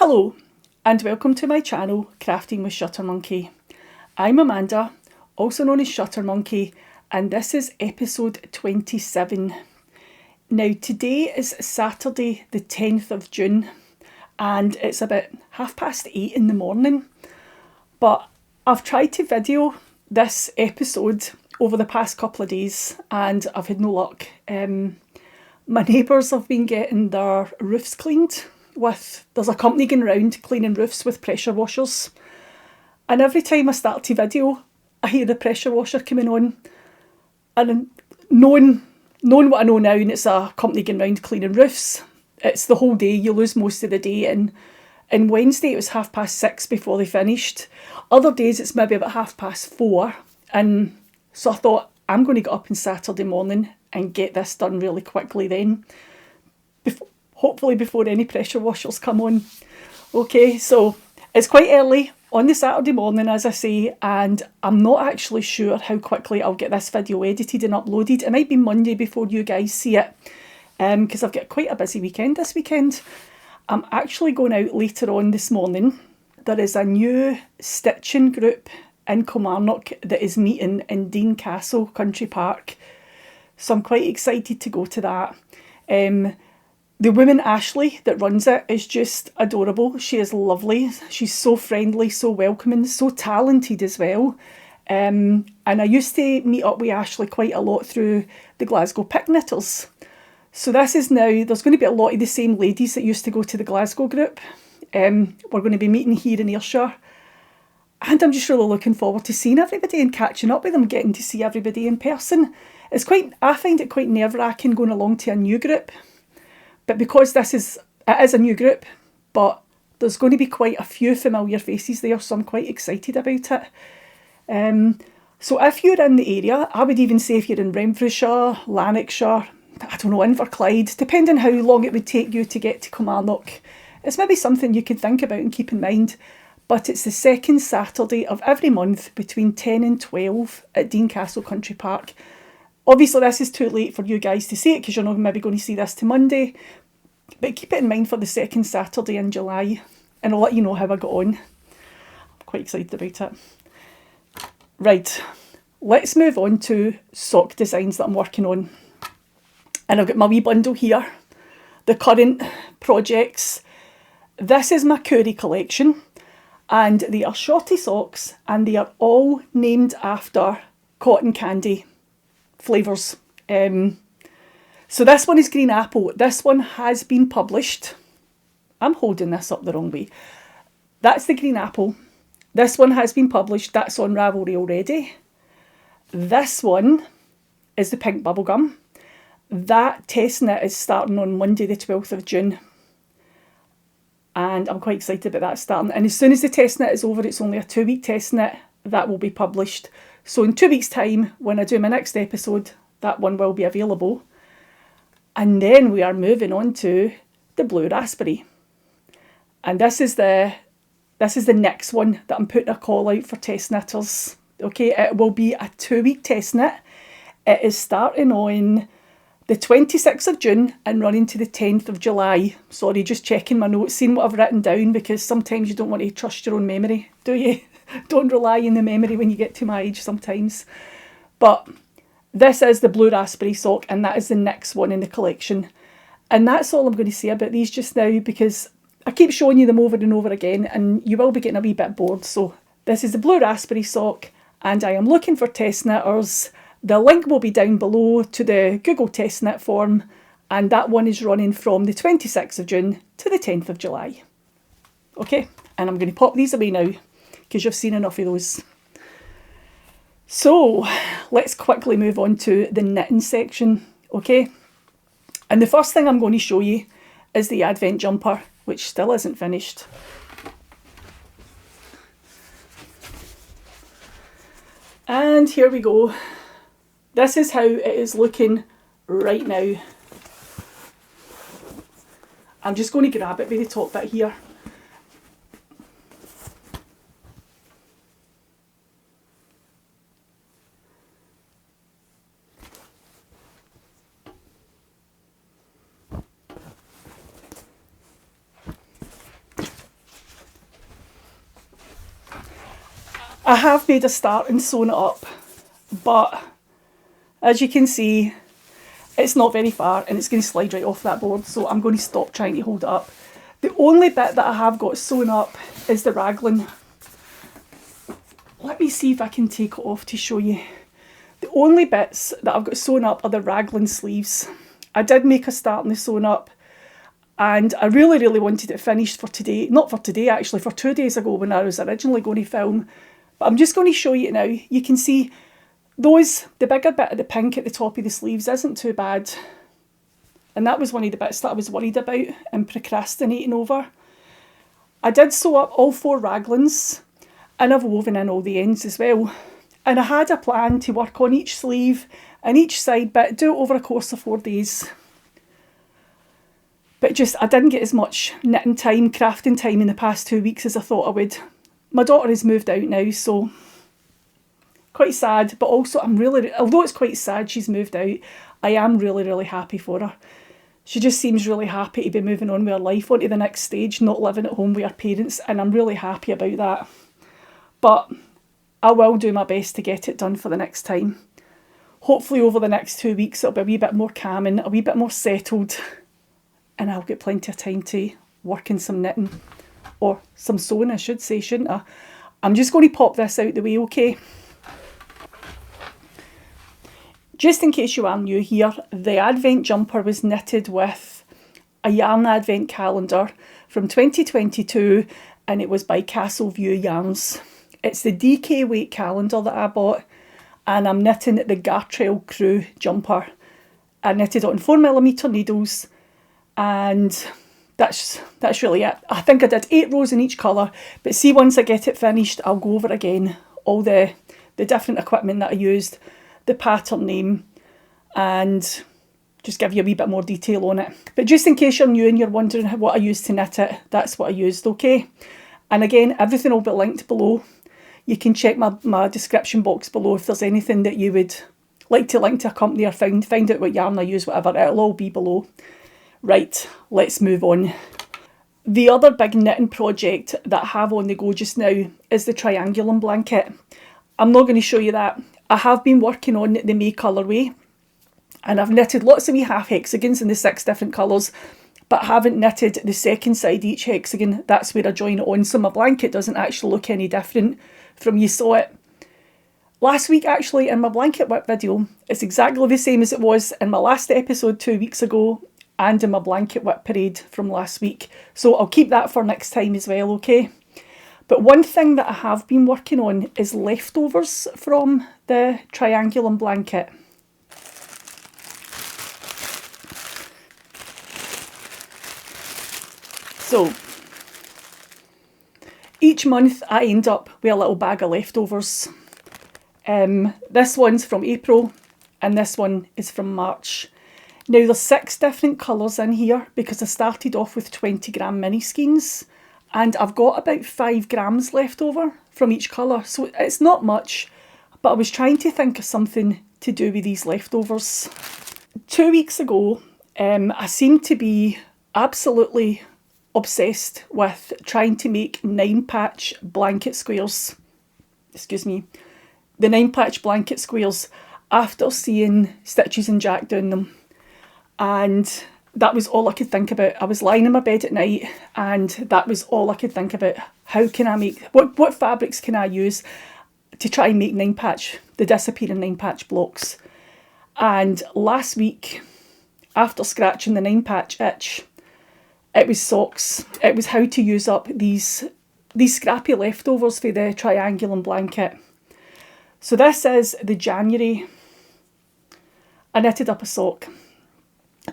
Hello and welcome to my channel Crafting with Shuttermonkey. I'm Amanda, also known as Shuttermonkey, and this is episode 27. Now today is Saturday the 10th of June and it's about 8:30 in the morning, but I've tried to video this episode over the past couple of days and I've had no luck. My neighbours have been getting their roofs cleaned there's a company going around cleaning roofs with pressure washers, and every time I start to video I hear the pressure washer coming on, and knowing what I know now, and it's a company going around cleaning roofs, it's the whole day, you lose most of the day, and Wednesday it was 6:30 before they finished. Other days it's maybe about 4:30, and so I thought I'm going to get up on Saturday morning and get this done really quickly then, hopefully before any pressure washers come on. Okay, so it's quite early on the Saturday morning, as I say, and I'm not actually sure how quickly I'll get this video edited and uploaded. It might be Monday before you guys see it, because I've got quite a busy weekend this weekend. I'm actually going out later on this morning. There is a new stitching group in Kilmarnock that is meeting in Dean Castle Country Park, so I'm quite excited to go to that. The woman Ashley that runs it is just adorable. She is lovely. She's so friendly, so welcoming, so talented as well. And I used to meet up with Ashley quite a lot through the Glasgow Pick Knitters. So this is now, there's going to be a lot of the same ladies that used to go to the Glasgow group. We're going to be meeting here in Ayrshire. And I'm just really looking forward to seeing everybody and catching up with them, getting to see everybody in person. I find it quite nerve-wracking going along to a new group. But because it is a new group, but there's going to be quite a few familiar faces there, so I'm quite excited about it. So if you're in the area, I would even say if you're in Renfrewshire, Lanarkshire, I don't know, Inverclyde, depending how long it would take you to get to Kilmarnock, it's maybe something you could think about and keep in mind. But it's the second Saturday of every month between 10 and 12 at Dean Castle Country Park. Obviously this is too late for you guys to see it because you're not maybe going to see this to Monday, but keep it in mind for the second Saturday in July and I'll let you know how I got on. I'm quite excited about it. Right, let's move on to sock designs that I'm working on. And I've got my wee bundle here, the current projects. This is my Coorie Collection and they are shorty socks and they are all named after cotton candy flavours. So this one is green apple. This one has been published. I'm holding this up the wrong way. That's the green apple. This one has been published. That's on Ravelry already. This one is the pink bubblegum. That test knit is starting on Monday the 12th of June. And I'm quite excited about that starting. And as soon as the test knit is over, it's only a 2-week test knit, that will be published. So in 2 weeks' time, when I do my next episode, that one will be available. And then we are moving on to the blue raspberry. And this is the next one that I'm putting a call out for test knitters. Okay, it will be a 2-week test knit. It is starting on the 26th of June and running to the 10th of July. Sorry, just checking my notes, seeing what I've written down, because sometimes you don't want to trust your own memory, do you? Don't rely on the memory when you get to my age sometimes. But this is the blue raspberry sock and that is the next one in the collection. And that's all I'm going to say about these just now, because I keep showing you them over and over again and you will be getting a wee bit bored. So this is the blue raspberry sock and I am looking for test knitters. The link will be down below to the Google test knit form, and that one is running from the 26th of June to the 10th of July. Okay, and I'm going to pop these away now because you've seen enough of those. So let's quickly move on to the knitting section, okay? And the first thing I'm going to show you is the advent jumper, which still isn't finished. And here we go. This is how it is looking right now. I'm just going to grab it by the top bit here. I have made a start and sewn it up, but as you can see, it's not very far and it's going to slide right off that board, so I'm going to stop trying to hold it up. The only bit that I have got sewn up is the raglan. Let me see if I can take it off to show you. The only bits that I've got sewn up are the raglan sleeves. I did make a start on the sewn up, and I really wanted it finished for today. Not for today actually, for 2 days ago when I was originally going to film. But I'm just going to show you now. You can see the bigger bit of the pink at the top of the sleeves isn't too bad. And that was one of the bits that I was worried about and procrastinating over. I did sew up all 4 raglans, and I've woven in all the ends as well. And I had a plan to work on each sleeve and each side bit, do it over a course of 4 days. But I didn't get as much knitting time, crafting time in the past 2 weeks as I thought I would. My daughter has moved out now, so quite sad, but also although it's quite sad she's moved out, I am really happy for her. She just seems really happy to be moving on with her life onto the next stage, not living at home with her parents, and I'm really happy about that. But I will do my best to get it done for the next time. Hopefully over the next 2 weeks it'll be a wee bit more calming, a wee bit more settled, and I'll get plenty of time to work in some knitting. Or some sewing, I should say, shouldn't I? I'm just going to pop this out the way, okay? Just in case you are new here, the Advent jumper was knitted with a yarn advent calendar from 2022, and it was by Castle View Yarns. It's the DK weight calendar that I bought, and I'm knitting the Gartrell Crew jumper. I knitted it on 4mm needles, and that's really it. I think I did 8 rows in each colour, but see, once I get it finished, I'll go over again all the different equipment that I used, the pattern name, and just give you a wee bit more detail on it. But just in case you're new and you're wondering what I used to knit it, that's what I used, okay? And again, everything will be linked below. You can check my description box below if there's anything that you would like to link to a company or find out what yarn I use, whatever, it'll all be below. Right, let's move on. The other big knitting project that I have on the go just now is the triangulum blanket. I'm not going to show you that. I have been working on the May colourway, and I've knitted lots of wee half hexagons in the 6 different colours, but I haven't knitted the second side each hexagon. That's where I join it on, so my blanket doesn't actually look any different from you saw it last week actually in my blanket whip video. It's exactly the same as it was in my last episode 2 weeks ago, and in my blanket whip parade from last week. So I'll keep that for next time as well, okay? But one thing that I have been working on is leftovers from the triangulum blanket. So each month I end up with a little bag of leftovers. This one's from April and this one is from March. Now there's 6 different colours in here because I started off with 20g mini skeins, and I've got about 5 grams left over from each colour, so it's not much, but I was trying to think of something to do with these leftovers. 2 weeks ago, I seemed to be absolutely obsessed with trying to make 9-patch blanket squares. Excuse me. The 9-patch blanket squares after seeing Stitches and Jack doing them. And that was all I could think about. I was lying in my bed at night and that was all I could think about. How can I make, what fabrics can I use to try and make 9-patch, the disappearing 9-patch blocks? And last week, after scratching the 9-patch itch, it was socks. It was how to use up these scrappy leftovers for the triangulum blanket. So this is the January. I knitted up a sock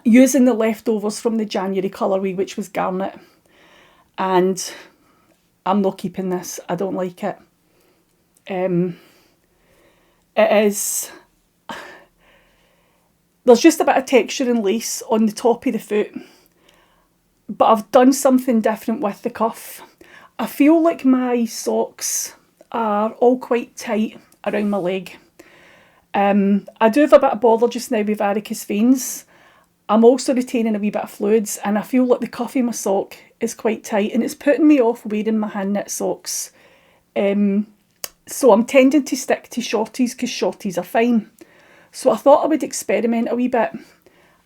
using the leftovers from the January colourway, which was garnet, and I'm not keeping this. I don't like it. It is, there's just a bit of texture and lace on the top of the foot, but I've done something different with the cuff. I feel like my socks are all quite tight around my leg. I do have a bit of bother just now with varicose veins. I'm also retaining a wee bit of fluids, and I feel like the cuff of my sock is quite tight, and it's putting me off wearing my hand knit socks So I'm tending to stick to shorties because shorties are fine. So I thought I would experiment a wee bit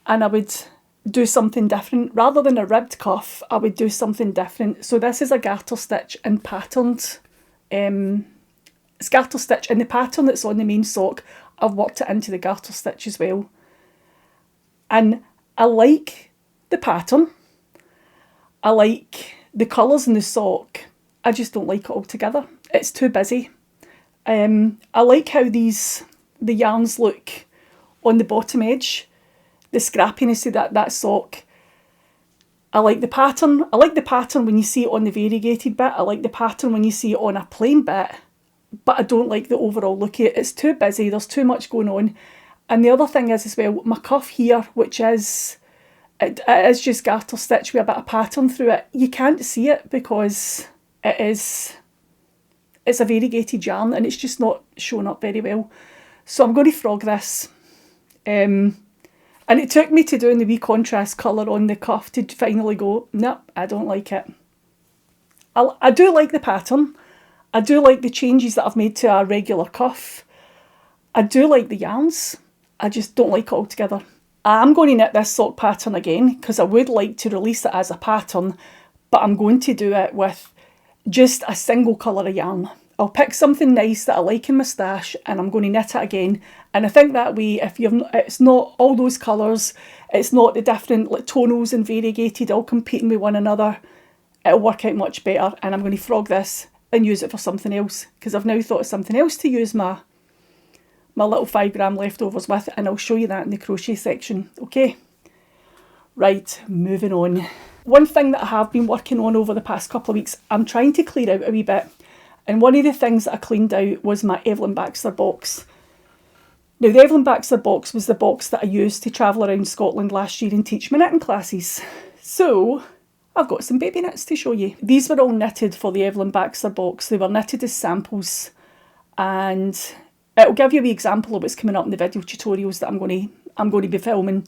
and I would do something different. Rather than a ribbed cuff, I would do something different. So this is a garter stitch and patterned. It's garter stitch, and the pattern that's on the main sock, I've worked it into the garter stitch as well. And I like the pattern. I like the colours in the sock. I just don't like it altogether. It's too busy. I like how the yarns look on the bottom edge. The scrappiness of that sock. I like the pattern. I like the pattern when you see it on the variegated bit. I like the pattern when you see it on a plain bit. But I don't like the overall look of it. It's too busy. There's too much going on. And the other thing is as well, my cuff here, which is, it is just garter stitch with a bit of pattern through it. You can't see it because it's a variegated yarn and it's just not showing up very well. So I'm going to frog this. And it took me to doing the wee contrast colour on the cuff to finally go, nope, I don't like it. I do like the pattern. I do like the changes that I've made to a regular cuff. I do like the yarns. I just don't like it altogether. I'm going to knit this sock pattern again because I would like to release it as a pattern, but I'm going to do it with just a single colour of yarn. I'll pick something nice that I like in my stash and I'm going to knit it again. And I think that way, if it's not all those colours, it's not the different tonals and variegated all competing with one another, it'll work out much better. And I'm going to frog this and use it for something else because I've now thought of something else to use my little 5 gram leftovers with, and I'll show you that in the crochet section. Okay, right, moving on. One thing that I have been working on over the past couple of weeks, I'm trying to clear out a wee bit, and one of the things that I cleaned out was my Evelyn Baxter box. Now the Evelyn Baxter box was the box that I used to travel around Scotland last year and teach my knitting classes. So I've got some baby knits to show you. These were all knitted for the Evelyn Baxter box. They were knitted as samples, and it'll give you an example of what's coming up in the video tutorials that I'm going to be filming.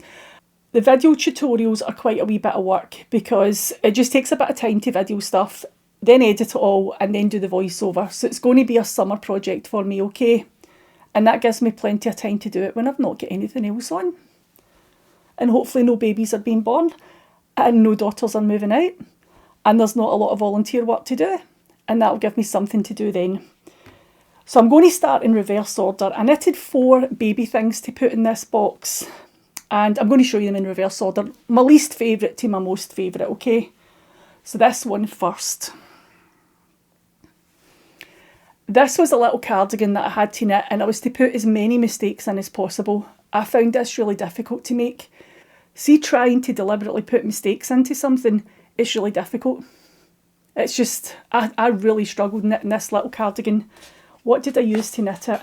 The video tutorials are quite a wee bit of work because it just takes a bit of time to video stuff, then edit it all and then do the voiceover. So it's going to be a summer project for me, okay? And that gives me plenty of time to do it when I've not got anything else on. And hopefully no babies are being born and no daughters are moving out and there's not a lot of volunteer work to do. And that'll give me something to do then. So I'm going to start in reverse order. I knitted 4 baby things to put in this box. And I'm going to show you them in reverse order. My least favourite to my most favourite, okay? So this one first. This was a little cardigan that I had to knit and I was to put as many mistakes in as possible. I found this really difficult to make. See, trying to deliberately put mistakes into something, it's really difficult. It's just, I really struggled knitting this little cardigan. What did I use to knit it?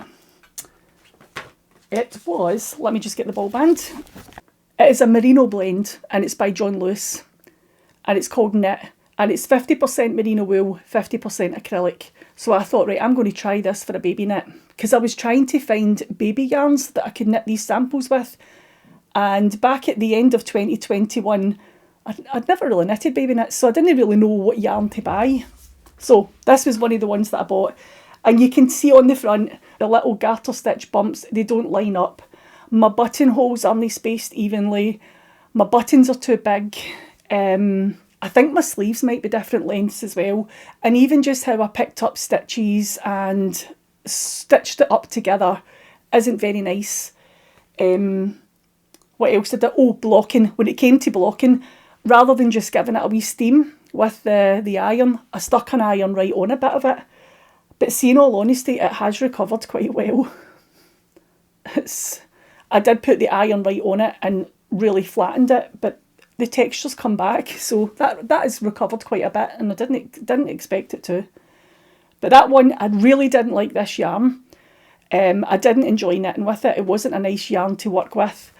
It was, let me just get the ball band. It is a merino blend and it's by John Lewis and it's called Knit and it's 50% merino wool, 50% acrylic. So I thought, right, I'm going to try this for a baby knit because I was trying to find baby yarns that I could knit these samples with. And back at the end of 2021, I'd never really knitted baby knits, so I didn't really know what yarn to buy. So this was one of the ones that I bought. And you can see on the front, the little garter stitch bumps, they don't line up. My buttonholes aren't spaced evenly. My buttons are too big. I think my sleeves might be different lengths as well. And even just how I picked up stitches and stitched it up together isn't very nice. What else did I... Oh, blocking. When it came to blocking, rather than just giving it a wee steam with the iron, I stuck an iron right on a bit of it. But see, in all honesty, it has recovered quite well. I did put the iron right on it and really flattened it, but the texture's come back, so that has recovered quite a bit, and I didn't expect it to. But that one, I really didn't like this yarn. I didn't enjoy knitting with it. It wasn't a nice yarn to work with.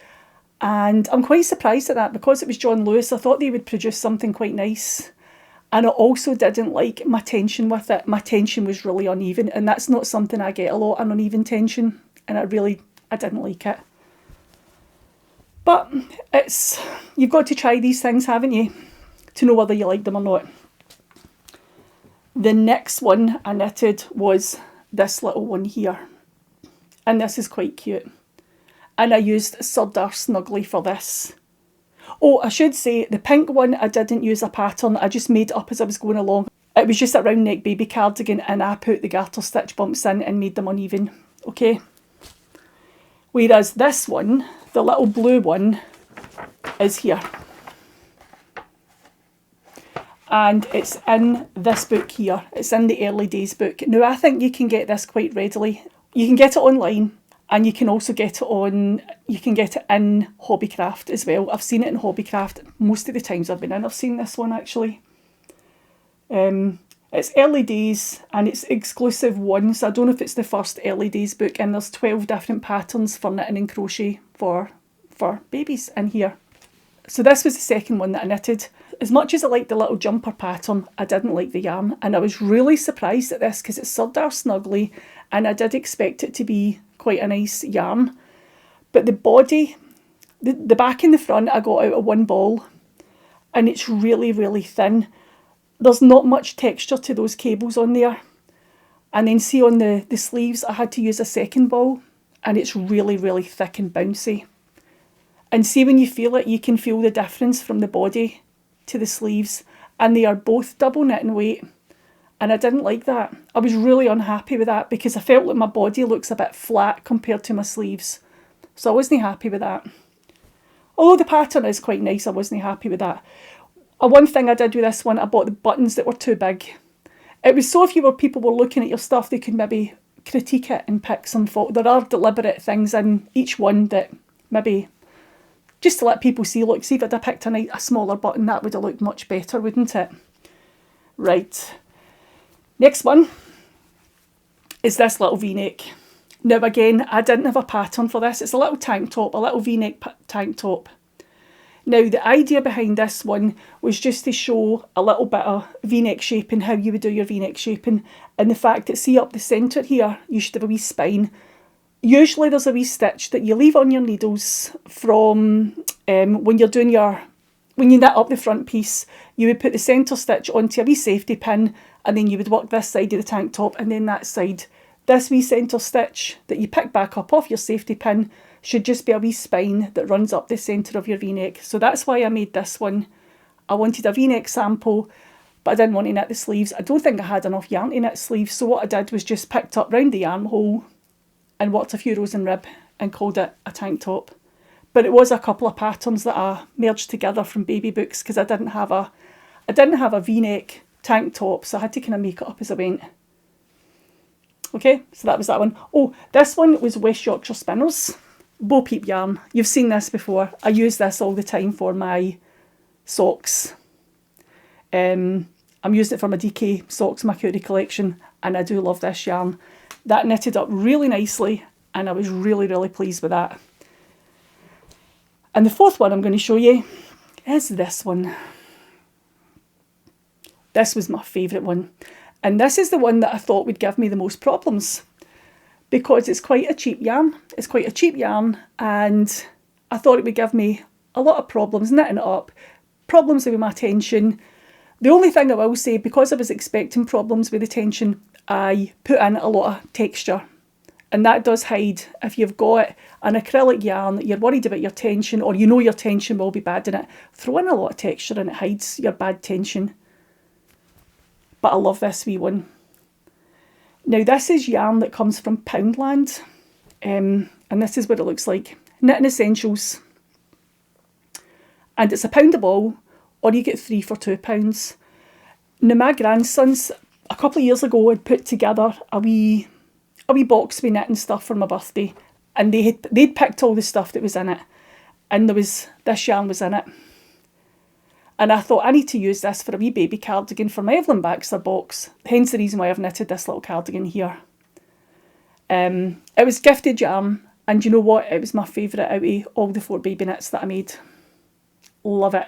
And I'm quite surprised at that because it was John Lewis. I thought they would produce something quite nice. And I also didn't like my tension with it. My tension was really uneven, and that's not something I get a lot, an uneven tension. And I didn't like it. But you've got to try these things, haven't you, to know whether you like them or not. The next one I knitted was this little one here. And this is quite cute. And I used Surdar Snuggly for this. Oh, I should say, the pink one, I didn't use a pattern. I just made it up as I was going along. It was just a round neck baby cardigan and I put the garter stitch bumps in and made them uneven. Okay. Whereas this one, the little blue one, is here. And it's in this book here. It's in the Early Days book. Now, I think you can get this quite readily. You can get it online, and you can also get it in Hobbycraft as well. I've seen it in Hobbycraft most of the times I've been in. I've seen this one actually. It's Early Days and it's exclusive one, so I don't know if it's the first Early Days book, and there's 12 different patterns for knitting and crochet for babies in here. So this was the second one that I knitted. As much as I liked the little jumper pattern, I didn't like the yarn, and I was really surprised at this because it's Surdar Snuggly and I did expect it to be quite a nice yarn. But the body, the back and the front, I got out of one ball, and it's really, really thin. There's not much texture to those cables on there. And then see on the sleeves, I had to use a second ball, and it's really, really thick and bouncy. And see, when you feel it, you can feel the difference from the body to the sleeves, and they are both double knitting weight. And I didn't like that. I was really unhappy with that because I felt like my body looks a bit flat compared to my sleeves. So I wasn't happy with that. Although the pattern is quite nice, I wasn't happy with that. One thing I did with this one, I bought the buttons that were too big. It was so if people were looking at your stuff, they could maybe critique it and pick some fault. There are deliberate things in each one that maybe, just to let people see, look, see if I'd have picked a smaller button, that would have looked much better, wouldn't it? Right. Next one is this little V-neck. Now again, I didn't have a pattern for this. It's a little tank top, a little V-neck tank top. Now the idea behind this one was just to show a little bit of V-neck shaping, how you would do your V-neck shaping, and the fact that, see up the centre here, you should have a wee spine. Usually there's a wee stitch that you leave on your needles from when you knit up the front piece. You would put the centre stitch onto a wee safety pin, and then you would work this side of the tank top and then that side. This wee centre stitch that you pick back up off your safety pin should just be a wee spine that runs up the centre of your V-neck. So that's why I made this one. I wanted a V-neck sample, but I didn't want to knit the sleeves. I don't think I had enough yarn to knit sleeves, so what I did was just picked up round the armhole and worked a few rows in rib and called it a tank top. But it was a couple of patterns that I merged together from baby books because I didn't have a V-neck tank top, so I had to kind of make it up as I went. Okay, so that was that one. Oh, this one was West Yorkshire Spinners, Bo Peep yarn. You've seen this before. I use this all the time for my socks. I'm using it for my DK socks, my Coorie Collection, and I do love this yarn. That knitted up really nicely, and I was really, really pleased with that. And the fourth one I'm going to show you is this one. This was my favourite one. And this is the one that I thought would give me the most problems because it's quite a cheap yarn. It's quite a cheap yarn, and I thought it would give me a lot of problems knitting it up, problems with my tension. The only thing I will say, because I was expecting problems with the tension, I put in a lot of texture. And that does hide, if you've got an acrylic yarn, you're worried about your tension, or you know your tension will be bad in it, throw in a lot of texture and it hides your bad tension. But I love this wee one. Now this is yarn that comes from Poundland, and this is what it looks like. Knitting Essentials. And it's £1 a ball, or you get 3 for £2. Now my grandsons, a couple of years ago, had put together a wee box with knitting stuff for my birthday, and they'd picked all the stuff that was in it, and this yarn was in it. And I thought, I need to use this for a wee baby cardigan for my Evelyn Baxter box. Hence the reason why I've knitted this little cardigan here. It was gifted yarn, and you know what? It was my favourite out of all the 4 baby knits that I made. Love it.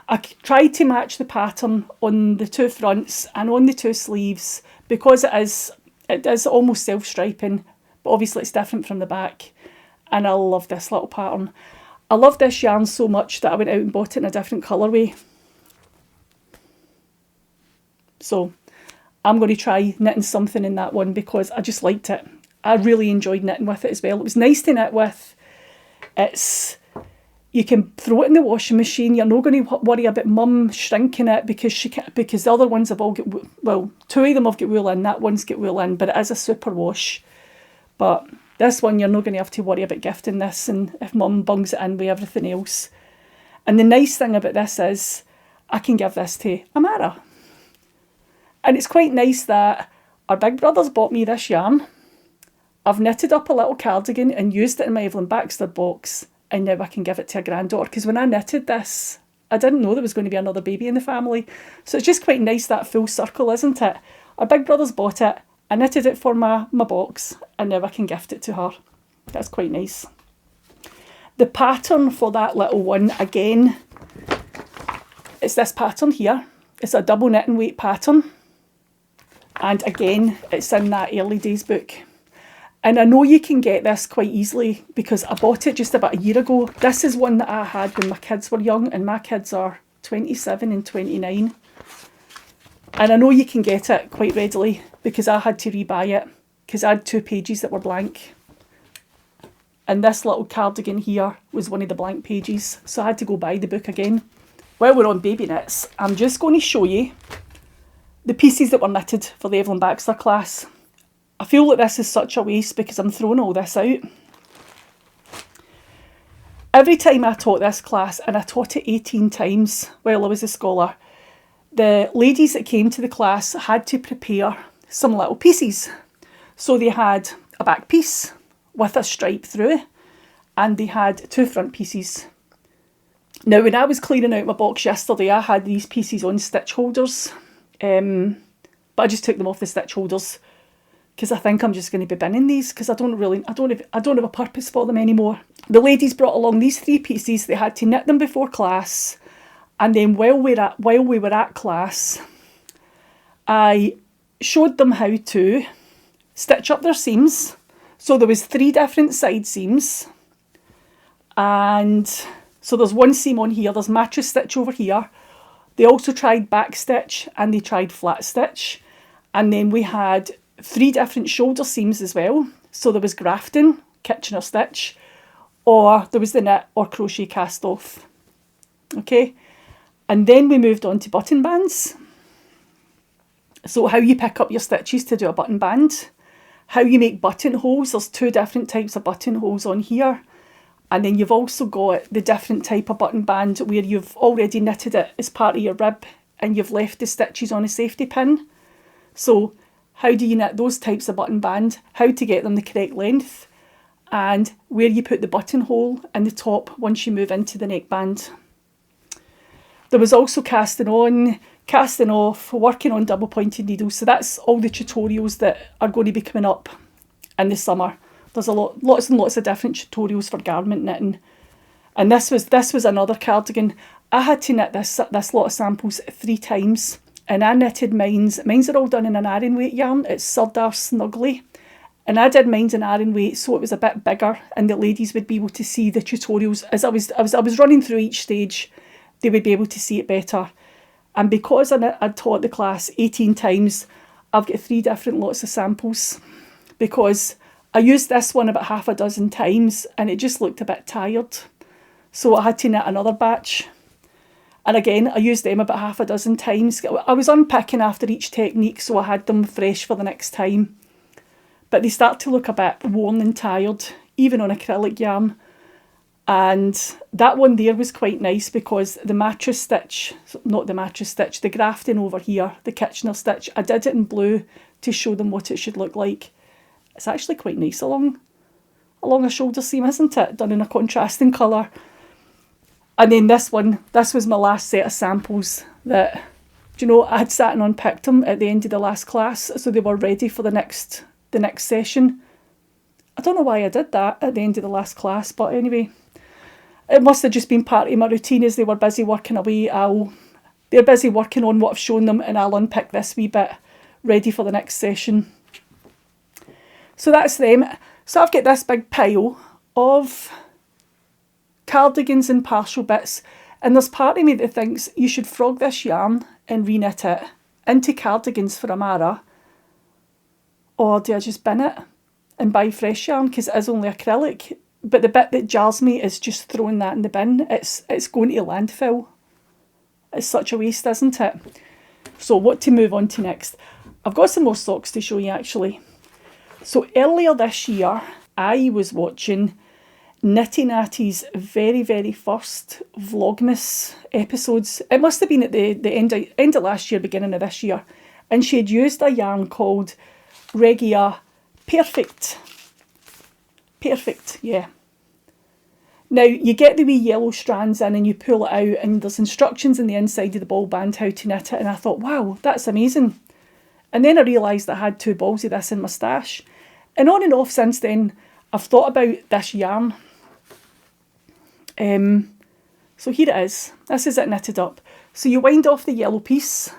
I tried to match the pattern on the 2 fronts and on the 2 sleeves because it is almost self-striping, but obviously it's different from the back. And I love this little pattern. I love this yarn so much that I went out and bought it in a different colourway. So I'm going to try knitting something in that one because I just liked it. I really enjoyed knitting with it as well. It was nice to knit with. You can throw it in the washing machine. You're not going to worry about mum shrinking it because the other ones have all got, well, 2 of them have got wool in, that one's got wool in, but it is a super wash. But this one, you're not going to have to worry about gifting this, and if mum bungs it in with everything else. And the nice thing about this is I can give this to Amara. And it's quite nice that our big brother's bought me this yarn. I've knitted up a little cardigan and used it in my Evelyn Baxter box, and now I can give it to a granddaughter, because when I knitted this, I didn't know there was going to be another baby in the family. So it's just quite nice, that full circle, isn't it? Our big brother's bought it, I knitted it for my box, and now I can gift it to her. That's quite nice. The pattern for that little one, again, it's this pattern here. It's a double knit and weight pattern. And again, it's in that early days book. And I know you can get this quite easily because I bought it just about a year ago. This is one that I had when my kids were young, and my kids are 27 and 29. And I know you can get it quite readily because I had to rebuy it because I had 2 pages that were blank. And this little cardigan here was one of the blank pages, so I had to go buy the book again. While we're on baby knits, I'm just going to show you the pieces that were knitted for the Evelyn Baxter class. I feel like this is such a waste because I'm throwing all this out. Every time I taught this class, and I taught it 18 times while I was a scholar, the ladies that came to the class had to prepare some little pieces. So they had a back piece with a stripe through, and they had 2 front pieces. Now, when I was clearing out my box yesterday, I had these pieces on stitch holders, but I just took them off the stitch holders because I think I'm just going to be binning these because I don't have a purpose for them anymore. The ladies brought along these 3 pieces. They had to knit them before class, and then while we were at class, I showed them how to stitch up their seams. So there was 3 different side seams, and so there's 1 seam on here, there's mattress stitch over here. They also tried back stitch and they tried flat stitch, and then we had 3 different shoulder seams as well. So there was grafting, Kitchener stitch, or there was the knit or crochet cast off. Okay, and then we moved on to button bands. So how you pick up your stitches to do a button band, how you make buttonholes. There's 2 different types of buttonholes on here. And then you've also got the different type of button band where you've already knitted it as part of your rib and you've left the stitches on a safety pin. So how do you knit those types of button band, how to get them the correct length, and where you put the buttonhole in the top once you move into the neckband. There was also casting on, casting off, working on double pointed needles. So that's all the tutorials that are going to be coming up in the summer. There's lots and lots of different tutorials for garment knitting. And this was another cardigan. I had to knit this lot of samples 3 times. And I knitted mine's are all done in an Aran weight yarn. It's Sardar Snuggly. And I did mine's in Aran weight, so it was a bit bigger, and the ladies would be able to see the tutorials. As I was running through each stage, they would be able to see it better. And because I taught the class 18 times, I've got 3 different lots of samples because I used this one about half a dozen times and it just looked a bit tired. So I had to knit another batch. And again, I used them about half a dozen times. I was unpicking after each technique, so I had them fresh for the next time. But they start to look a bit worn and tired, even on acrylic yarn. And that one there was quite nice because the mattress stitch, not the mattress stitch, the grafting over here, the Kitchener stitch, I did it in blue to show them what it should look like. It's actually quite nice along a shoulder seam, isn't it? Done in a contrasting colour. And then this was my last set of samples that, I had sat and unpicked them at the end of the last class, so they were ready for the next session. I don't know why I did that at the end of the last class, but anyway, it must have just been part of my routine as they were busy working away. They're busy working on what I've shown them, and I'll unpick this wee bit ready for the next session. So that's them. So I've got this big pile of cardigans and partial bits, and there's part of me that thinks you should frog this yarn and reknit it into cardigans for Amara, or do I just bin it and buy fresh yarn because it is only acrylic? But the bit that jars me is just throwing that in the bin. It's going to landfill. It's such a waste, isn't it? So what to move on to next? I've got some more socks to show you actually. So earlier this year, I was watching Nitty Natty's very, very first Vlogmas episodes. It must have been at the end of last year, beginning of this year. And she had used a yarn called Regia Perfect. Perfect, yeah. Now, you get the wee yellow strands in and you pull it out and there's instructions in the inside of the ball band how to knit it. And I thought, wow, that's amazing. And then I realised I had 2 balls of this in my stash. And on and off since then, I've thought about this yarn. So here it is. This is it knitted up. So you wind off the yellow piece.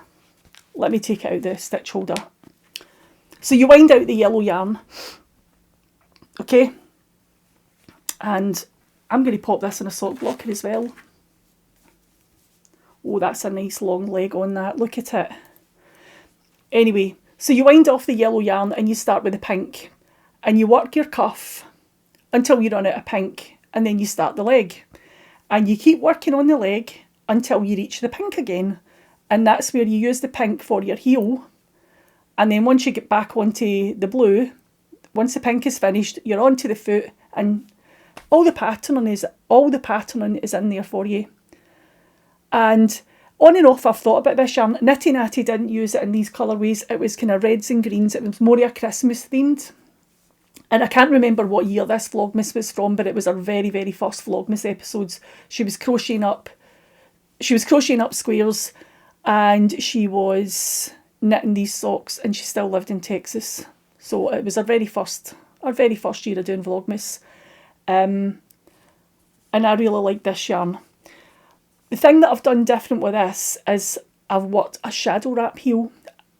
Let me take it out the stitch holder. So you wind out the yellow yarn. Okay. And I'm going to pop this in a sock blocker as well. Oh, that's a nice long leg on that. Look at it. Anyway, so you wind off the yellow yarn and you start with the pink. And you work your cuff until you run out of pink. And then you start the leg. And you keep working on the leg until you reach the pink again. And that's where you use the pink for your heel. And then once you get back onto the blue, once the pink is finished, you're onto the foot and all the patterning is in there for you. And on and off I've thought about this yarn. Nitty Natty didn't use it in these colourways. It was kind of reds and greens. It was more a Christmas themed. And I can't remember what year this Vlogmas was from, but it was her very, very first Vlogmas episodes. She was crocheting up squares and she was knitting these socks and she still lived in Texas. So it was her very first year of doing Vlogmas. And I really like this yarn. The thing that I've done different with this is I've worked a shadow wrap heel.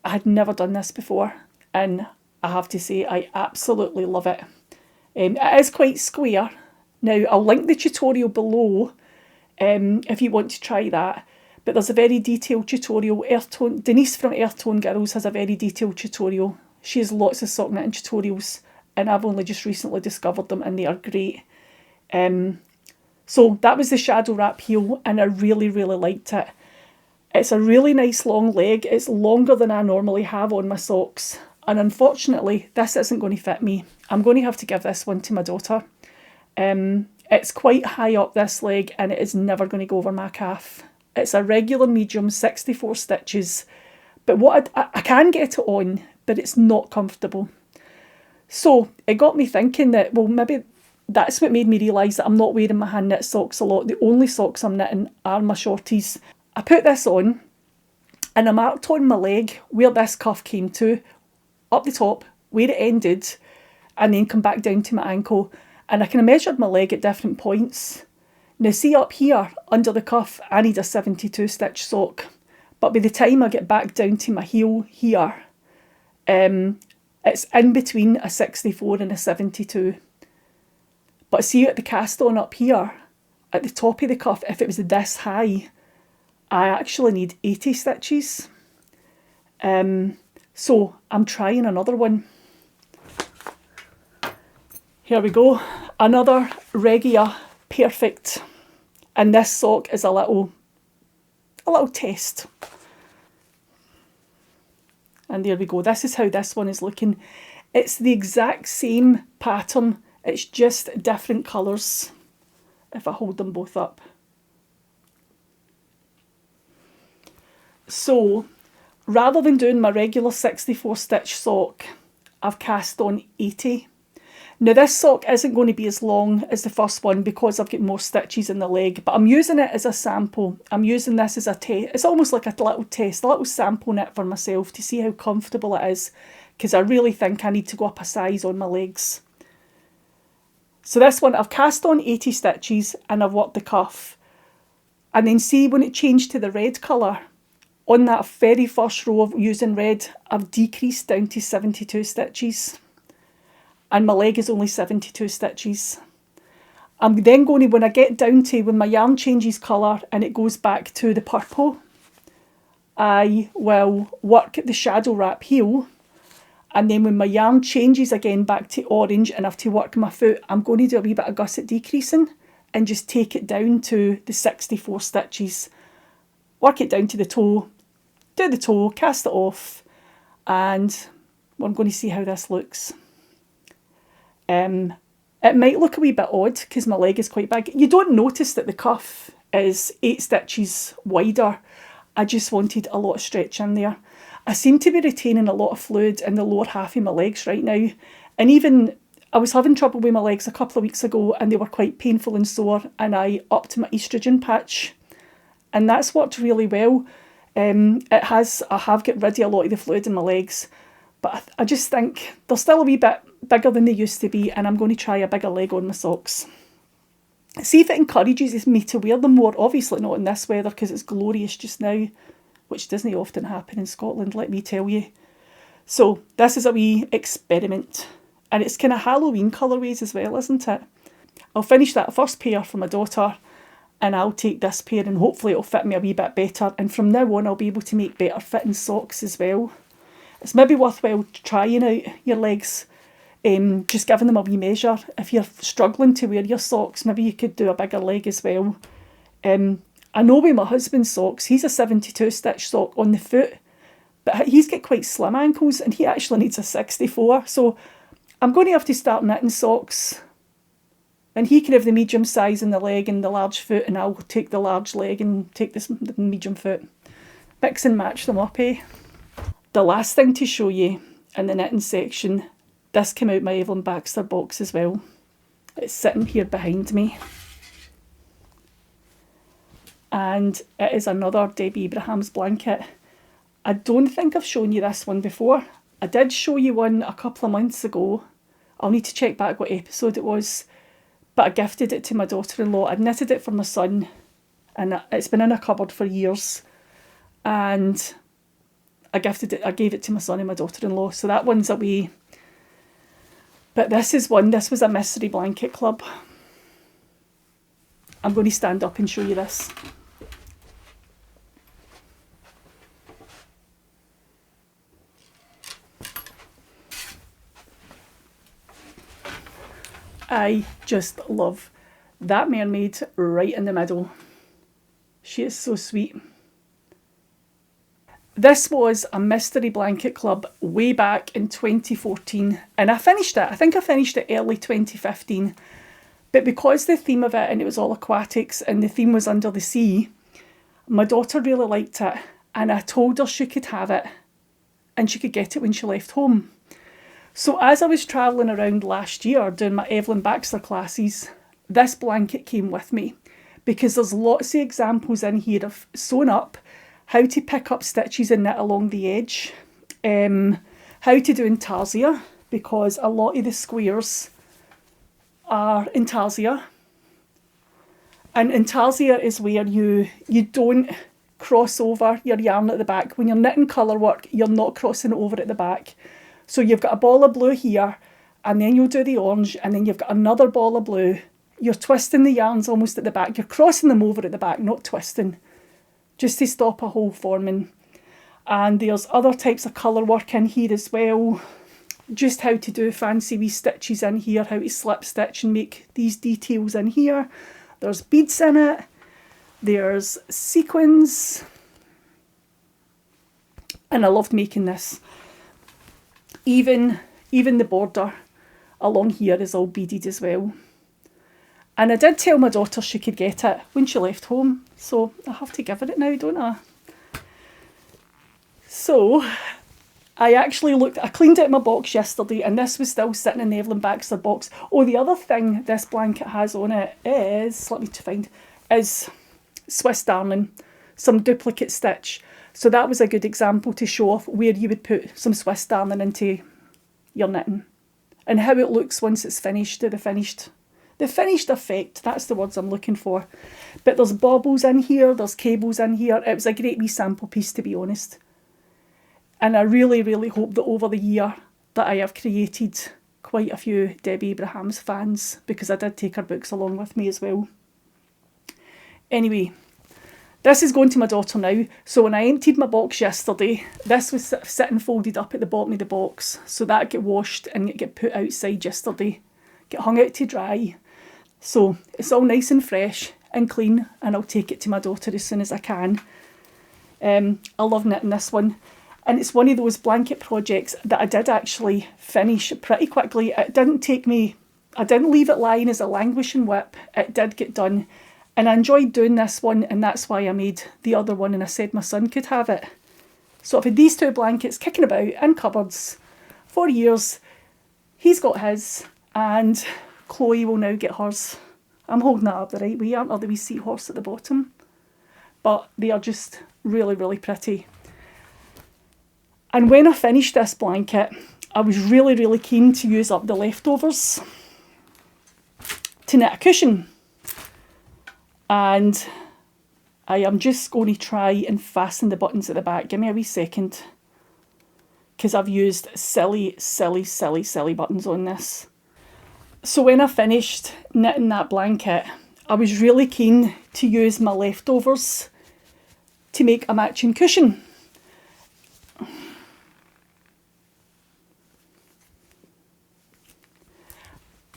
I had never done this before and I have to say I absolutely love it. It is quite square. Now I'll link the tutorial below if you want to try that. But there's a very detailed tutorial. Denise from Earth Tone Girls has a very detailed tutorial. She has lots of sock knitting tutorials and I've only just recently discovered them and they are great. So that was the shadow wrap heel and I really, really liked it. It's a really nice long leg. It's longer than I normally have on my socks. And unfortunately, this isn't going to fit me. I'm going to have to give this one to my daughter. It's quite high up this leg and it is never going to go over my calf. It's a regular medium, 64 stitches. But what I can get it on, but it's not comfortable. So it got me thinking that, well, maybe that's what made me realise that I'm not wearing my hand knit socks a lot. The only socks I'm knitting are my shorties. I put this on and I marked on my leg where this cuff came to, up the top, where it ended, and then come back down to my ankle. And I kind of measured my leg at different points. Now see up here, under the cuff, I need a 72 stitch sock. But by the time I get back down to my heel here, it's in between a 64 and a 72. But see at the cast on up here, at the top of the cuff, if it was this high, I actually need 80 stitches. So I'm trying another one. Here we go, another Regia Perfect. And this sock is a little test. And there we go, this is how this one is looking. It's the exact same pattern, it's just different colours. If I hold them both up. So, rather than doing my regular 64 stitch sock, I've cast on 80. Now this sock isn't going to be as long as the first one because I've got more stitches in the leg, but I'm using it as a sample. I'm using this as a test. It's almost like a little test, a little sample knit for myself to see how comfortable it is, because I really think I need to go up a size on my legs. So this one, I've cast on 80 stitches and I've worked the cuff. And then see when it changed to the red colour, on that very first row of using red, I've decreased down to 72 stitches. And my leg is only 72 stitches. I'm then going to, when my yarn changes colour and it goes back to the purple, I will work the shadow wrap heel, and then when my yarn changes again back to orange and I have to work my foot, I'm going to do a wee bit of gusset decreasing and just take it down to the 64 stitches. Work it down to the toe, do the toe, cast it off, and we're going to see how this looks. It might look a wee bit odd because my leg is quite big. You don't notice that the cuff is 8 stitches wider. I just wanted a lot of stretch in there. I seem to be retaining a lot of fluid in the lower half of my legs right now. And even, I was having trouble with my legs a couple of weeks ago and they were quite painful and sore, and I upped my estrogen patch. And that's worked really well. I have got rid of a lot of the fluid in my legs, but I just think they're still a wee bit bigger than they used to be, and I'm going to try a bigger leg on my socks. See if it encourages me to wear them more. Obviously not in this weather because it's glorious just now, which doesn't often happen in Scotland, let me tell you. So this is a wee experiment, and it's kind of Halloween colourways as well, isn't it? I'll finish that first pair for my daughter, and I'll take this pair and hopefully it'll fit me a wee bit better, and from now on I'll be able to make better fitting socks as well. It's maybe worthwhile trying out your legs, just giving them a wee measure. If you're struggling to wear your socks, maybe you could do a bigger leg as well. I know with my husband's socks, he's a 72 stitch sock on the foot, but he's got quite slim ankles and he actually needs a 64. So I'm going to have to start knitting socks, and he can have the medium size in the leg and the large foot, and I'll take the large leg and take the medium foot. Mix and match them up, eh? The last thing to show you in the knitting section, this came out my Evelyn Baxter box as well. It's sitting here behind me. And it is another Debbie Abrahams blanket. I don't think I've shown you this one before. I did show you one a couple of months ago. I'll need to check back what episode it was. But I gifted it to my daughter-in-law. I knitted it for my son, and it's been in a cupboard for years. And I gave it to my son and my daughter-in-law. So that one's away. But this was a mystery blanket club. I'm going to stand up and show you this. I just love that mermaid right in the middle. She is so sweet. This was a mystery blanket club way back in 2014, and I finished it. I think I finished it early 2015. But because the theme of it, and it was all aquatics, and the theme was under the sea, my daughter really liked it, and I told her she could have it, and she could get it when she left home. So as I was travelling around last year doing my Evelyn Baxter classes, this blanket came with me, because there's lots of examples in here of sewing up, how to pick up stitches and knit along the edge, how to do intarsia, because a lot of the squares are intarsia. And intarsia is where you don't cross over your yarn at the back. When you're knitting colour work, you're not crossing it over at the back. So you've got a ball of blue here, and then you'll do the orange, and then you've got another ball of blue. You're twisting the yarns almost at the back. You're crossing them over at the back, not twisting, just to stop a hole forming. And there's other types of colour work in here as well. Just how to do fancy wee stitches in here, how to slip stitch and make these details in here. There's beads in it. There's sequins. And I loved making this. Even the border along here is all beaded as well. And I did tell my daughter she could get it when she left home, so I have to give her it now, don't I? So I cleaned out my box yesterday, and this was still sitting in the Evelyn Baxter box. Oh, the other thing this blanket has on it is Swiss darning, some duplicate stitch. So that was a good example to show off where you would put some Swiss darning into your knitting, and how it looks once it's finished, the finished effect, that's the words I'm looking for. But there's baubles in here, there's cables in here. It was a great wee sample piece, to be honest. And I really, really hope that over the year that I have created quite a few Debbie Abrahams fans, because I did take her books along with me as well. Anyway, This is going to my daughter now. So when I emptied my box yesterday, this was sitting folded up at the bottom of the box. So that got washed and it got put outside yesterday. Get hung out to dry. So it's all nice and fresh and clean, and I'll take it to my daughter as soon as I can. I love knitting this one. And it's one of those blanket projects that I did actually finish pretty quickly. It didn't take me, I didn't leave it lying as a languishing whip. It did get done. And I enjoyed doing this one, and that's why I made the other one, and I said my son could have it. So I've had these two blankets kicking about in cupboards for years. He's got his, and Chloe will now get hers. I'm holding that up the right way, aren't I? The wee seahorse at the bottom. But they are just really, really pretty. And when I finished this blanket, I was really, really keen to use up the leftovers to knit a cushion. And I am just going to try and fasten the buttons at the back. Give me a wee second. Because I've used silly, silly, silly, silly buttons on this. So when I finished knitting that blanket, I was really keen to use my leftovers to make a matching cushion.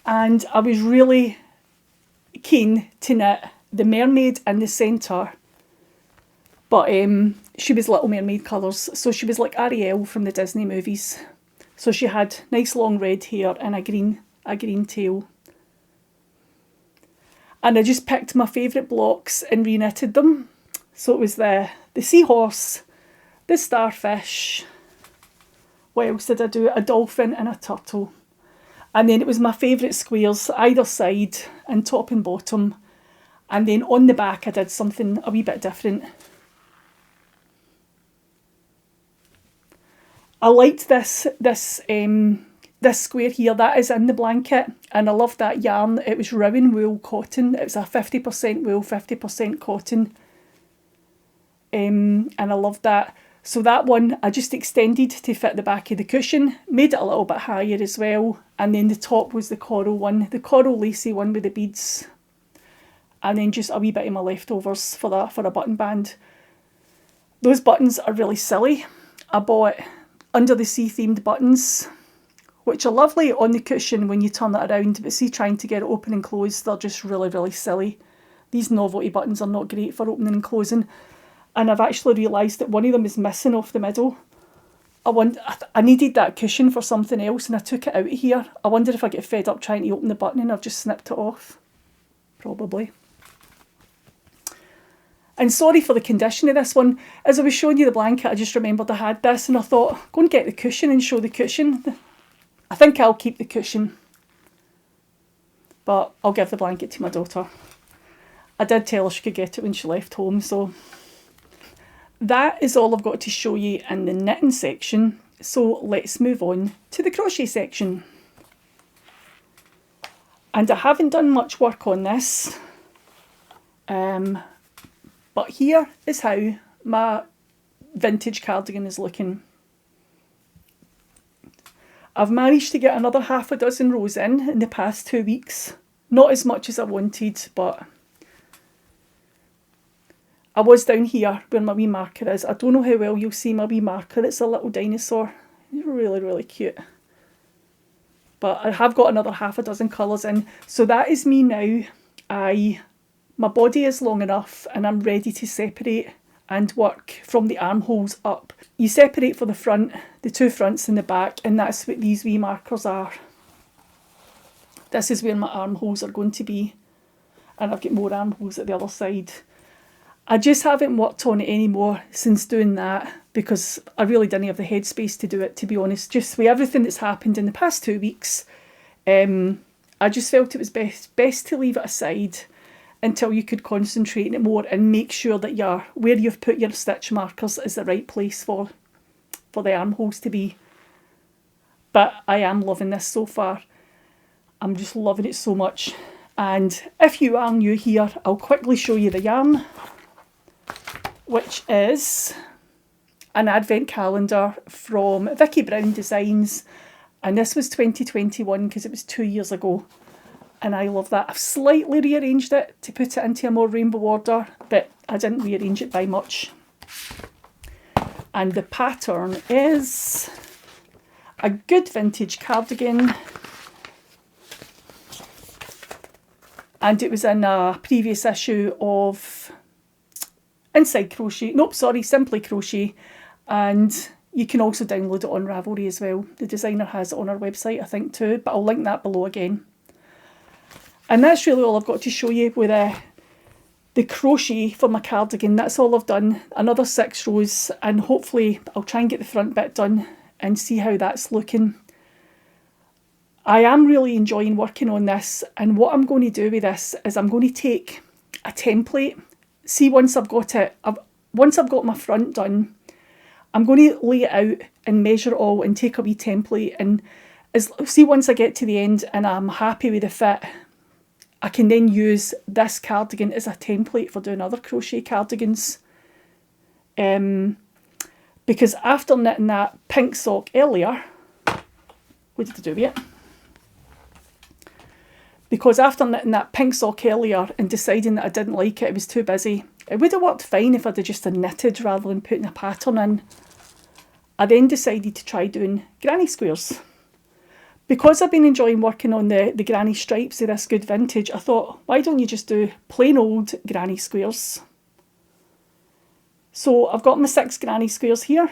And I was really keen to knit the mermaid in the centre, but she was Little Mermaid colours, so she was like Ariel from the Disney movies. So she had nice long red hair and a green tail. And I just picked my favourite blocks and re-knitted them. So it was the seahorse, the starfish, what else did I do? A dolphin and a turtle. And then it was my favourite squares either side and top and bottom. And then on the back I did something a wee bit different. I liked this square here, that is in the blanket, and I loved that yarn. It was Rowan wool cotton. It was a 50% wool, 50% cotton. And I loved that. So that one I just extended to fit the back of the cushion, made it a little bit higher as well, and then the top was the coral one, the coral lacy one with the beads, and then just a wee bit of my leftovers for a button band. Those buttons are really silly. I bought under the sea themed buttons, which are lovely on the cushion when you turn it around, but see, trying to get it open and closed, they're just really, really silly. These novelty buttons are not great for opening and closing. And I've actually realised that one of them is missing off the middle. I needed that cushion for something else and I took it out of here. I wonder if I get fed up trying to open the button and I've just snipped it off. Probably. And sorry for the condition of this one. As I was showing you the blanket, I just remembered I had this and I thought, go and get the cushion and show the cushion. I think I'll keep the cushion, but I'll give the blanket to my daughter. I did tell her she could get it when she left home, so... That is all I've got to show you in the knitting section, so let's move on to the crochet section. And I haven't done much work on this, but here is how my vintage cardigan is looking. I've managed to get another half a dozen rows in the past 2 weeks. Not as much as I wanted, but... I was down here where my wee marker is. I don't know how well you'll see my wee marker. It's a little dinosaur. It's really, really cute. But I have got another half a dozen colours in. So that is me now. My body is long enough and I'm ready to separate and work from the armholes up. You separate for the front, the two fronts and the back, and that's what these wee markers are. This is where my armholes are going to be. And I've got more armholes at the other side. I just haven't worked on it anymore since doing that because I really didn't have the headspace to do it, to be honest. Just with everything that's happened in the past 2 weeks, I just felt it was best to leave it aside until you could concentrate on it more and make sure that where you've put your stitch markers is the right place for the armholes to be. But I am loving this so far. I'm just loving it so much. And if you are new here, I'll quickly show you the yarn, which is an advent calendar from Vicky Brown Designs, and this was 2021 because it was 2 years ago, and I love that. I've slightly rearranged it to put it into a more rainbow order, but I didn't rearrange it by much. And the pattern is a good vintage cardigan. And it was in a previous issue of Inside Crochet. Nope, sorry, Simply Crochet. And you can also download it on Ravelry as well. The designer has it on her website, I think, too. But I'll link that below again. And that's really all I've got to show you with the crochet for my cardigan. That's all I've done. Another 6 rows. And hopefully I'll try and get the front bit done and see how that's looking. I am really enjoying working on this, and what I'm going to do with this is I'm going to take a template. See, once I've got my front done, I'm going to lay it out and measure it all and take a wee template, and see, once I get to the end and I'm happy with the fit, I can then use this cardigan as a template for doing other crochet cardigans. Because after knitting that pink sock earlier, what did I do with it? Because after knitting that pink sock earlier and deciding that I didn't like it, it was too busy. It would have worked fine if I'd have just knitted rather than putting a pattern in. I then decided to try doing granny squares. Because I've been enjoying working on the granny stripes of this good vintage, I thought, why don't you just do plain old granny squares? So I've got my 6 granny squares here.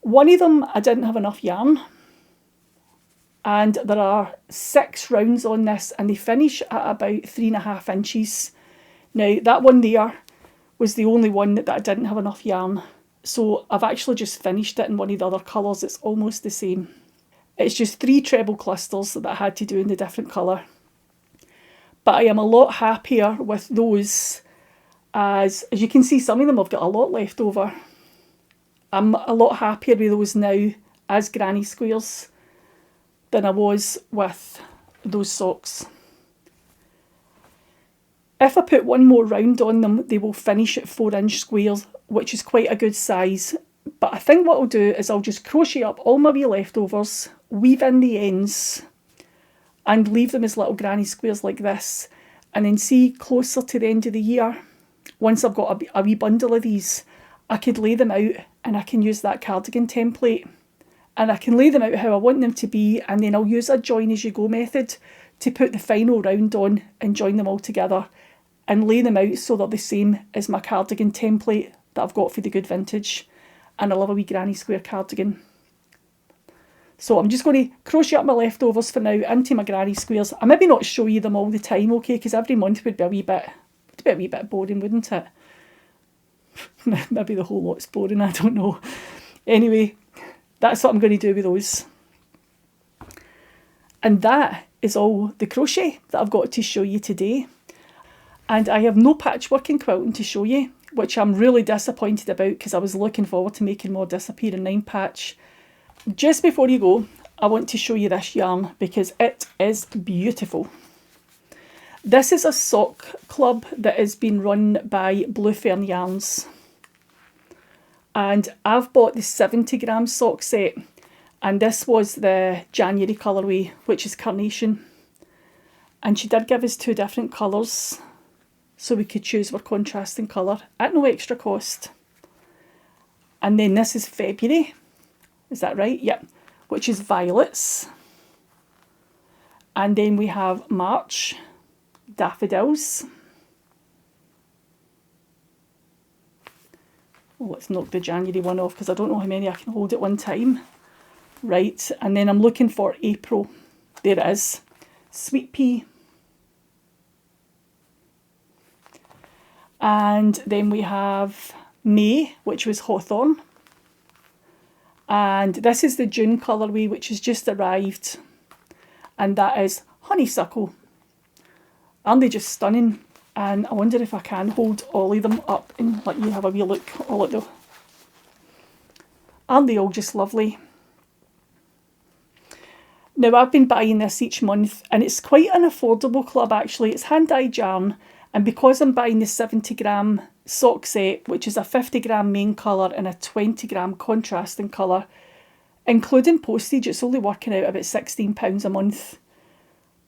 One of them I didn't have enough yarn. And there are 6 rounds on this, and they finish at about 3.5 inches. Now, that one there was the only one that I didn't have enough yarn. So I've actually just finished it in one of the other colours. It's almost the same. It's just 3 treble clusters that I had to do in the different colour. But I am a lot happier with those, as you can see, some of them have got a lot left over. I'm a lot happier with those now as granny squares than I was with those socks. If I put one more round on them, they will finish at 4-inch squares, which is quite a good size. But I think what I'll do is I'll just crochet up all my wee leftovers, weave in the ends, and leave them as little granny squares like this. And then see, closer to the end of the year, once I've got a wee bundle of these, I could lay them out and I can use that cardigan template. And I can lay them out how I want them to be, and then I'll use a join as you go method to put the final round on and join them all together and lay them out so they're the same as my cardigan template that I've got for the good vintage. And I love a wee granny square cardigan. So I'm just going to crochet up my leftovers for now into my granny squares. I maybe not show you them all the time, okay, because every month would be a wee bit boring, wouldn't it? Maybe the whole lot's boring, I don't know. Anyway, that's what I'm going to do with those. And that is all the crochet that I've got to show you today. And I have no patchwork and quilting to show you, which I'm really disappointed about because I was looking forward to making more Disappearing 9 patch. Just before you go, I want to show you this yarn because it is beautiful. This is a sock club that has been run by Blue Fern Yarns. And I've bought the 70g sock set, and this was the January colourway, which is Carnation. And she did give us 2 different colours, so we could choose our contrasting colour at no extra cost. And then this is February, is that right? Yep, which is violets. And then we have March, daffodils. Oh, let's knock the January one off because I don't know how many I can hold at one time. Right, and then I'm looking for April. There it is. Sweet pea. And then we have May, which was Hawthorn. And this is the June colourway, which has just arrived. And that is Honeysuckle. Aren't they just stunning? And I wonder if I can hold all of them up and let you have a wee look all at them. Aren't they all just lovely? Now, I've been buying this each month, and it's quite an affordable club actually. It's hand-dyed yarn, and because I'm buying the 70g sock set, which is a 50g main colour and a 20g contrasting colour, including postage, it's only working out about £16 a month.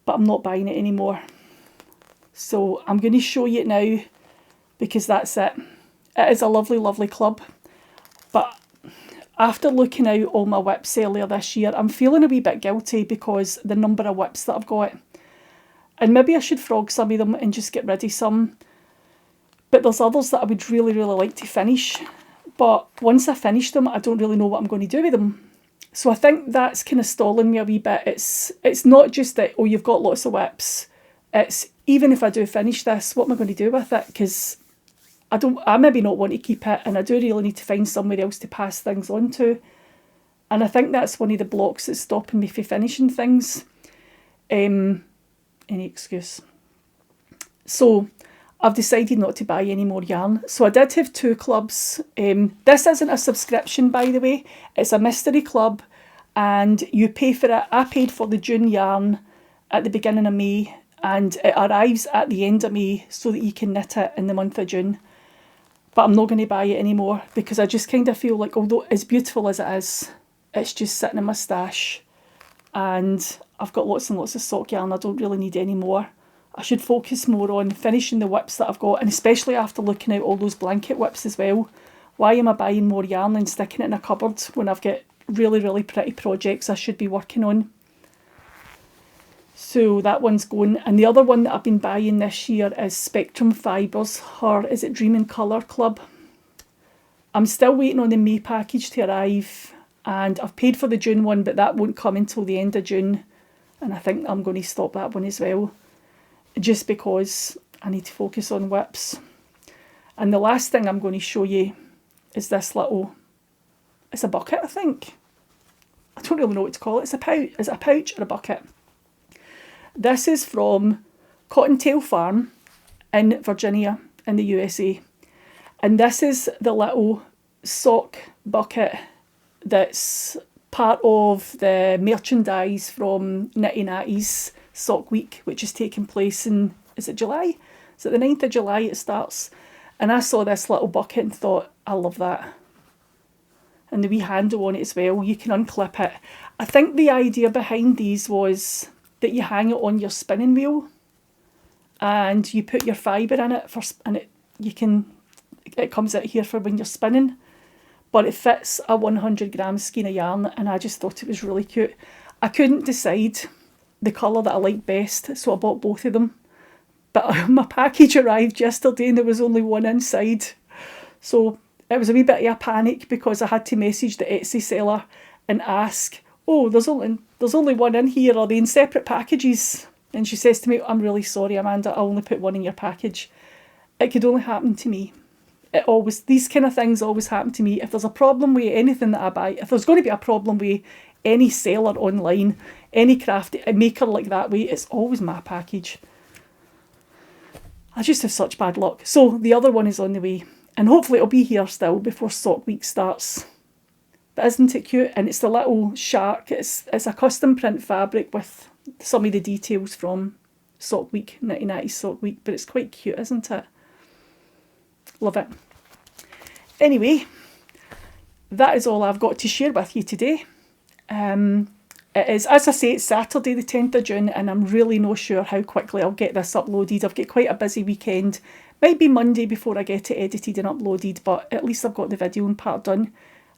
But I'm not buying it anymore. So I'm going to show you it now because that's it. It is a lovely, lovely club. But after looking out all my whips earlier this year, I'm feeling a wee bit guilty because the number of whips that I've got. And maybe I should frog some of them and just get rid of some. But there's others that I would really, really like to finish. But once I finish them, I don't really know what I'm going to do with them. So I think that's kind of stalling me a wee bit. It's not just that, oh, you've got lots of whips. It's, even if I do finish this, what am I going to do with it? Because I maybe not want to keep it, and I do really need to find somewhere else to pass things on to. And I think that's one of the blocks that's stopping me from finishing things. Any excuse. So I've decided not to buy any more yarn. So I did have 2 clubs. This isn't a subscription, by the way. It's a mystery club, and you pay for it. I paid for the June yarn at the beginning of May, and it arrives at the end of May so that you can knit it in the month of June. But I'm not going to buy it anymore because I just kind of feel like, although as beautiful as it is, it's just sitting in my stash. And I've got lots and lots of sock yarn. I don't really need any more. I should focus more on finishing the whips that I've got, and especially after looking at all those blanket whips as well. Why am I buying more yarn and sticking it in a cupboard when I've got really, really pretty projects I should be working on? So that one's going. And the other one that I've been buying this year is Spectrum Fibres, or is it Dream in Colour Club? I'm still waiting on the May package to arrive, and I've paid for the June one, but that won't come until the end of June. And I think I'm going to stop that one as well, just because I need to focus on whips. And the last thing I'm going to show you is this little, it's a bucket, I think. I don't really know what to call it. It's a pouch. Is it a pouch or a bucket? This is from Cottontail Farm in Virginia in the USA. And this is the little sock bucket that's part of the merchandise from Knitty Natty's Sock Week, which is taking place in, is it July? Is it the 9th of July it starts? And I saw this little bucket and thought, I love that. And the wee handle on it as well, you can unclip it. I think the idea behind these was that you hang it on your spinning wheel and you put your fibre in it and it comes out here for when you're spinning, but it fits a 100-gram skein of yarn, and I just thought it was really cute. I couldn't decide the colour that I liked best, so I bought both of them, but my package arrived yesterday and there was only one inside, so it was a wee bit of a panic because I had to message the Etsy seller and ask, oh, there's only one in here, are they in separate packages? And she says to me, I'm really sorry, Amanda, I only put one in your package. It could only happen to me. These kind of things always happen to me. If there's a problem with anything that I buy, if there's going to be a problem with any seller online, any craft maker like that way, it's always my package. I just have such bad luck. So the other one is on the way, and hopefully it'll be here still before Sock Week starts. But isn't it cute? And it's the little shark. It's a custom print fabric with some of the details from Sock Week, Knitty Natty's Sock Week. But it's quite cute, isn't it? Love it. Anyway, that is all I've got to share with you today. It is, as I say, it's Saturday the 10th of June, and I'm really not sure how quickly I'll get this uploaded. I've got quite a busy weekend. Might be Monday before I get it edited and uploaded, but at least I've got the videoing part done.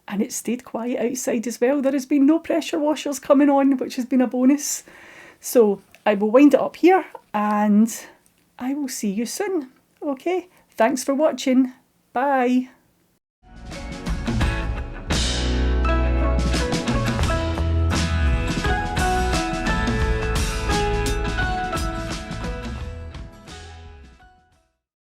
And it stayed quiet outside as well. There has been no pressure washers coming on, which has been a bonus. So I will wind it up here and I will see you soon. Okay, thanks for watching. Bye.